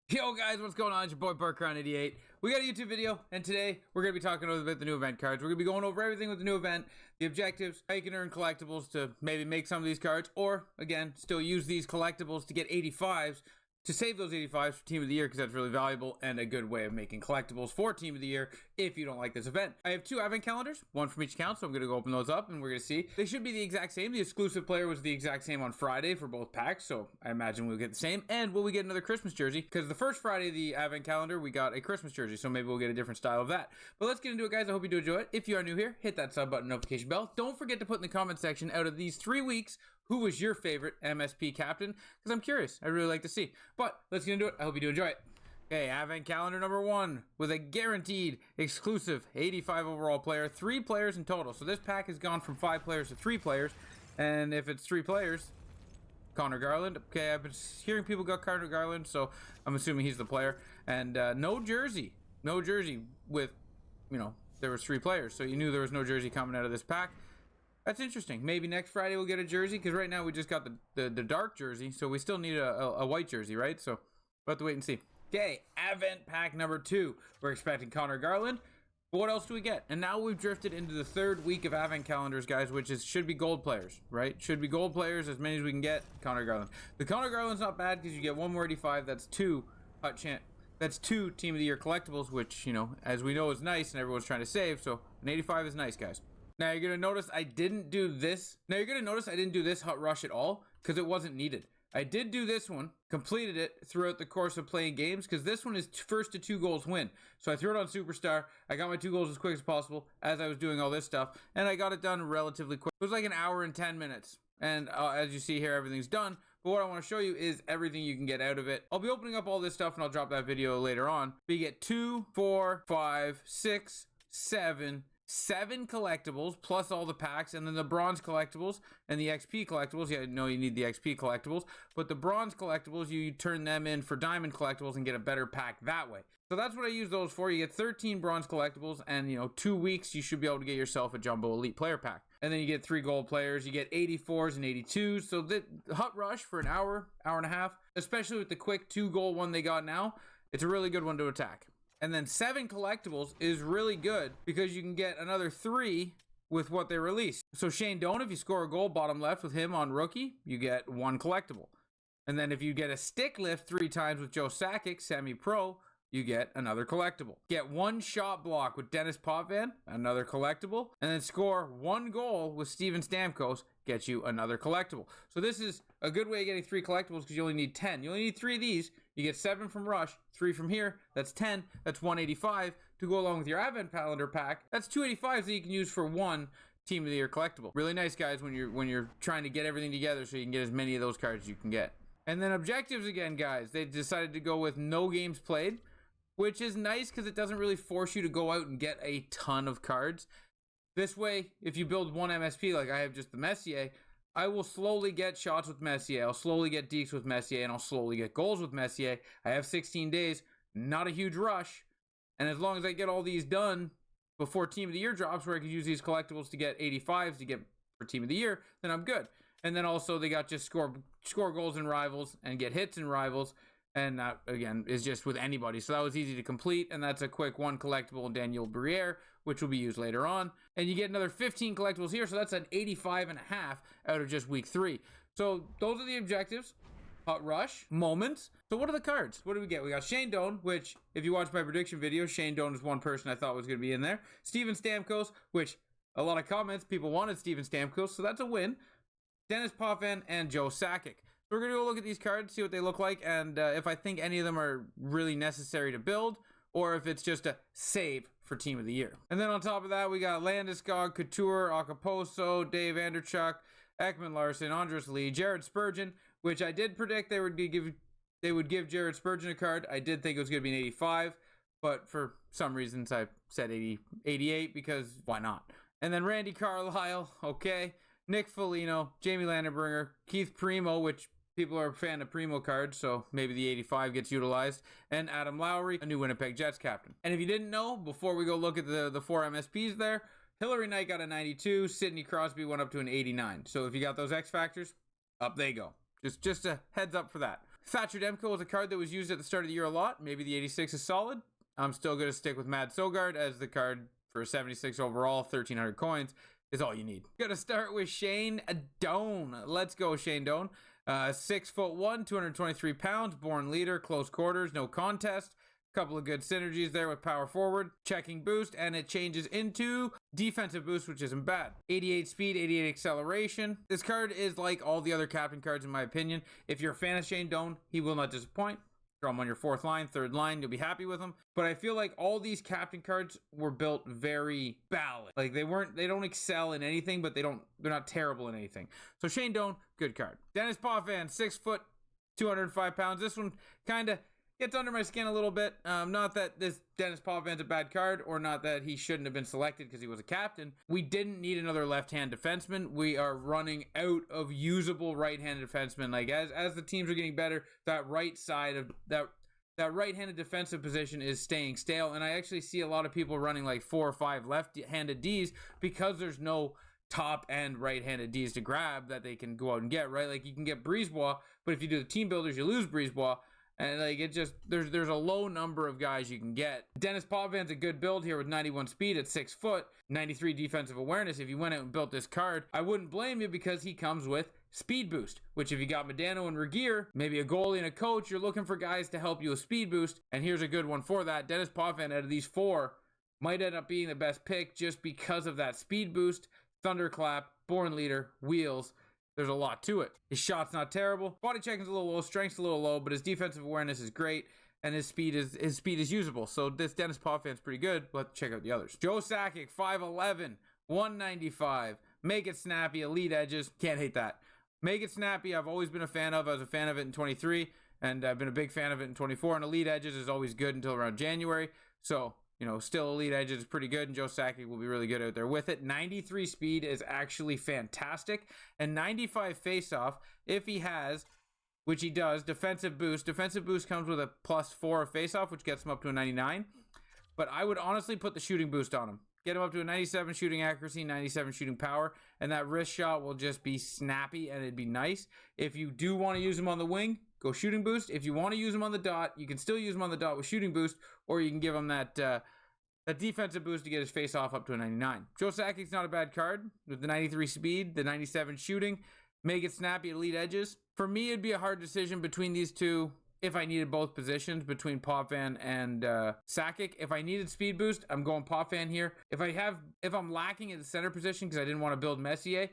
Yo guys, what's going on? It's your boy Barkron88. We got a YouTube video, and today we're going to be talking about the new event cards. We're going to be going over everything with the new event, the objectives, how you can earn collectibles to maybe make some of these cards, or, again, still use these collectibles to get 85s, to save those 85s for Team of the Year, because that's really valuable and a good way of making collectibles for Team of the Year if you don't like this event. I have two advent calendars, one from each account, so I'm going to go open those up and we're going to see. They should be the exact same. The exclusive player was the exact same on Friday for both packs, so I imagine we'll get the same. And will we get another Christmas jersey? Because the first Friday of the advent calendar, we got a Christmas jersey, so maybe we'll get a different style of that. But let's get into it, guys. I hope you do enjoy it. If you are new here, hit that sub button, notification bell. Don't forget to put in the comment section, out of these 3 weeks, who was your favorite MSP captain? Because I'm curious. I really like to see. But let's get into it. I hope you do enjoy it. Okay, advent calendar number 1 with a guaranteed exclusive 85 overall player. 3 players in total. So this pack has gone from 5 players to 3 players. And if it's 3 players, Connor Garland. Okay, I've been hearing people got Connor Garland, so I'm assuming he's the player. And no jersey. No jersey with, there was 3 players. So you knew there was no jersey coming out of this pack. That's interesting. Maybe next Friday we'll get a jersey, because right now we just got the dark jersey, so we still need a white jersey, right? So we'll have to wait and see. Okay, advent pack number 2. We're expecting Connor Garland. But what else do we get? And now we've drifted into the 3rd week of advent calendars, guys, which should be gold players, right? Should be gold players, as many as we can get. Connor Garland. The Connor Garland's not bad, because you get 1 more 85. That's 2 That's 2 Team of the Year collectibles, which, as we know, is nice, and everyone's trying to save. So an 85 is nice, guys. Now you're gonna notice I didn't do this. Hot Rush at all, because it wasn't needed. I did do this one, completed it throughout the course of playing games, because this one is first to 2 goals win. So I threw it on Superstar. I got my 2 goals as quick as possible as I was doing all this stuff, and I got it done relatively quick. It was like an hour and 10 minutes. And as you see here, everything's done. But what I want to show you is everything you can get out of it. I'll be opening up all this stuff, and I'll drop that video later on. But you get 2, 4, 5, 6, 7 collectibles, plus all the packs, and then the bronze collectibles and the XP collectibles. Yeah, I know you need the XP collectibles, but the bronze collectibles, you turn them in for diamond collectibles and get a better pack that way. So that's what I use those for. You get 13 bronze collectibles, and 2 weeks, you should be able to get yourself a Jumbo Elite player pack. And then you get 3 gold players, you get 84s and 82s. So the Hot Rush for an hour and a half, especially with the quick 2 goal one they got now, it's a really good one to attack. And then 7 collectibles is really good, because you can get another 3 with what they release. So Shane Doan, if you score a goal bottom left with him on rookie, you get 1 collectible. And then if you get a stick lift 3 times with Joe Sakic, semi-pro, you get another collectible. Get 1 shot block with Dennis Potvin, another collectible. And then score 1 goal with Steven Stamkos, gets you another collectible. So this is a good way of getting 3 collectibles, because you only need 10. You only need 3 of these. You get 7 from Rush, 3 from here. That's 10. That's 185 to go along with your advent calendar pack. That's 285s that you can use for 1 Team of the Year collectible. Really nice, guys, when you're trying to get everything together so you can get as many of those cards as you can get. And then objectives again, guys. They decided to go with no games played, which is nice because it doesn't really force you to go out and get a ton of cards. This way, if you build 1 MSP, like I have just the Messier, I will slowly get shots with Messier, I'll slowly get dekes with Messier, and I'll slowly get goals with Messier. I have 16 days, not a huge rush. And as long as I get all these done before Team of the Year drops, where I can use these collectibles to get 85s to get for Team of the Year, then I'm good. And then also they got just score goals in Rivals and get hits in Rivals. And that, again, is just with anybody. So that was easy to complete. And that's a quick 1 collectible, Daniel Briere, which will be used later on. And you get another 15 collectibles here. So that's an 85.5 out of just week 3. So those are the objectives. Hot Rush, moments. So what are the cards? What do we get? We got Shane Doan, which, if you watch my prediction video, Shane Doan is one person I thought was going to be in there. Steven Stamkos, which a lot of comments, people wanted Steven Stamkos. So that's a win. Dennis Potvin and Joe Sakic. So we're going to go look at these cards, see what they look like, and if I think any of them are really necessary to build, or if it's just a save for Team of the Year. And then on top of that, we got Landeskog, Couture, Akaposo, Dave Anderchuk, Ekman Larson, Andres Lee, Jared Spurgeon, which I did predict they would give Jared Spurgeon a card. I did think it was going to be an 85, but for some reasons I said 88, because why not? And then Randy Carlisle, okay. Nick Foligno, Jamie Landenberger, Keith Primo, which people are a fan of Primo cards, so maybe the 85 gets utilized, and Adam Lowry, a new Winnipeg Jets captain. And if you didn't know, before we go look at the 4 MSPs there, Hillary Knight got a 92, Sidney Crosby went up to an 89. So if you got those X Factors, up they go. Just a heads up for that. Thatcher Demko was a card that was used at the start of the year a lot. Maybe the 86 is solid. I'm still going to stick with Mad Sogard as the card for 76 overall, 1,300 coins is all you need. Got to start with Shane Doan. Let's go, Shane Doan. 6'1", 223 pounds, born leader, close quarters, no contest. Couple of good synergies there with power forward, checking boost, and it changes into defensive boost, which isn't bad. 88 speed, 88 acceleration. This card is like all the other captain cards in my opinion. If you're a fan of Shane Doan, he will not disappoint. Throw him on your fourth line, third line, you'll be happy with him. But I feel like all these captain cards were built very balanced. Like they don't excel in anything, but they're not terrible in anything. So Shane Doan, good card. Dennis Potvin, 6 foot, 205 pounds. This one kind of gets under my skin a little bit. Not that this Dennis Potvin's a bad card, or not that he shouldn't have been selected because he was a captain. We didn't need another left-hand defenseman. We are running out of usable right-handed defensemen. Like as the teams are getting better, that right side of that right-handed defensive position is staying stale. And I actually see a lot of people running like 4 or 5 left-handed Ds because there's no top end right-handed Ds to grab that they can go out and get, right? Like you can get Brisebois, but if you do the team builders, you lose Brisebois. And like it just there's a low number of guys you can get. Dennis Potvin's a good build here with 91 speed at 6 foot, 93 defensive awareness. If you went out and built this card, I wouldn't blame you because he comes with speed boost, which if you got Modano and Regier, maybe a goalie and a coach, you're looking for guys to help you with speed boost. And here's a good one for that. Dennis Potvin out of these 4 might end up being the best pick just because of that speed boost, thunderclap, born leader, wheels. There's a lot to it. His shot's not terrible. Body checking's a little low, strength's a little low, but his defensive awareness is great, and his speed is usable. So this Dennis Potvin's pretty good. We'll have to check out the others. Joe Sakic, 5'11", 195. Make it snappy, elite edges. Can't hate that. Make it snappy, I've always been a fan of. I was a fan of it in 23, and I've been a big fan of it in 24. And elite edges is always good until around January. So, you know, still elite edges is pretty good, and Joe Sakic will be really good out there with it. 93 speed is actually fantastic, and 95 faceoff, if he has, which he does, defensive boost. Defensive boost comes with a +4 of faceoff, which gets him up to a 99, but I would honestly put the shooting boost on him. Get him up to a 97 shooting accuracy, 97 shooting power, and that wrist shot will just be snappy, and it'd be nice. If you do want to use him on the wing, go shooting boost. If you want to use him on the dot, you can still use him on the dot with shooting boost, or you can give him that defensive boost to get his face off up to a 99. Joe Sakic's not a bad card with the 93 speed, the 97 shooting, make it snappy, elite edges. For me, it'd be a hard decision between these two if I needed both positions, between Potvin and Sakic. If I needed speed boost, I'm going Potvin here. If I'm lacking at the center position because I didn't want to build Messier,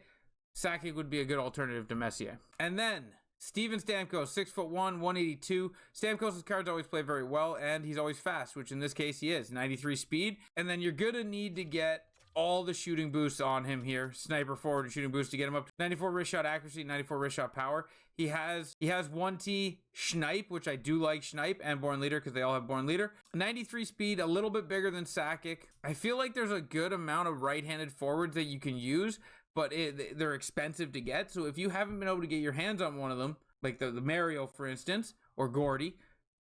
Sakic would be a good alternative to Messier. And then Steven Stamkos, 6'1", 182. Stamkos' cards always play very well, and he's always fast, which in this case he is. 93 speed. And then you're going to need to get all the shooting boosts on him here. Sniper forward and shooting boost to get him up to 94 wrist shot accuracy, 94 wrist shot power. He has 1T Schneip, which I do like Schneip, and Born Leader because they all have Born Leader. 93 speed, a little bit bigger than Sakic. I feel like there's a good amount of right-handed forwards that you can use, but they're expensive to get. So if you haven't been able to get your hands on one of them, like the Mario, for instance, or Gordy,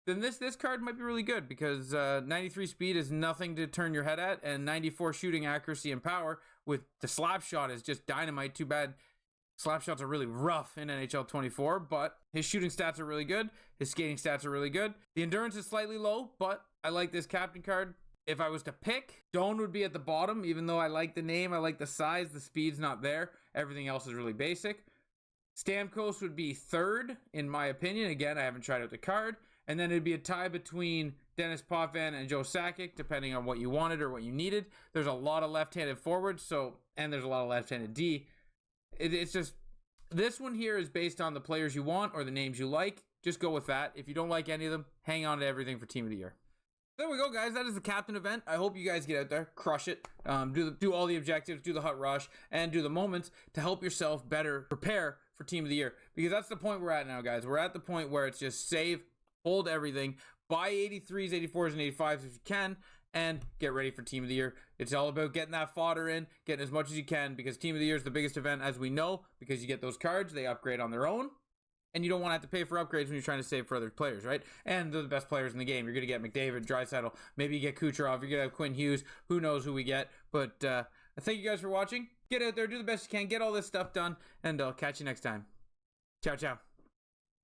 then this card might be really good because 93 speed is nothing to turn your head at, and 94 shooting accuracy and power with the slap shot is just dynamite. Too bad slap shots are really rough in NHL 24, but his shooting stats are really good. His skating stats are really good. The endurance is slightly low, but I like this captain card. If I was to pick, Doan would be at the bottom, even though I like the name, I like the size, the speed's not there. Everything else is really basic. Stamkos would be third, in my opinion. Again, I haven't tried out the card. And then it'd be a tie between Dennis Potvin and Joe Sakic, depending on what you wanted or what you needed. There's a lot of left-handed forwards, and there's a lot of left-handed D. It's just, this one here is based on the players you want or the names you like. Just go with that. If you don't like any of them, hang on to everything for Team of the Year. There we go, guys. That is the captain event. I hope you guys get out there, crush it, do all the objectives, do the hot rush, and do the moments to help yourself better prepare for Team of the Year. Because that's the point we're at now, guys. We're at the point where it's just save, hold everything, buy 83s, 84s, and 85s if you can, and get ready for Team of the Year. It's all about getting that fodder in, getting as much as you can, because Team of the Year is the biggest event, as we know, because you get those cards, they upgrade on their own, and you don't want to have to pay for upgrades when you're trying to save for other players, right? And they're the best players in the game. You're going to get McDavid, Draisaitl, maybe you get Kucherov, you're going to have Quinn Hughes, who knows who we get, but thank you guys for watching. Get out there, do the best you can, get all this stuff done, and I'll catch you next time. Ciao, ciao.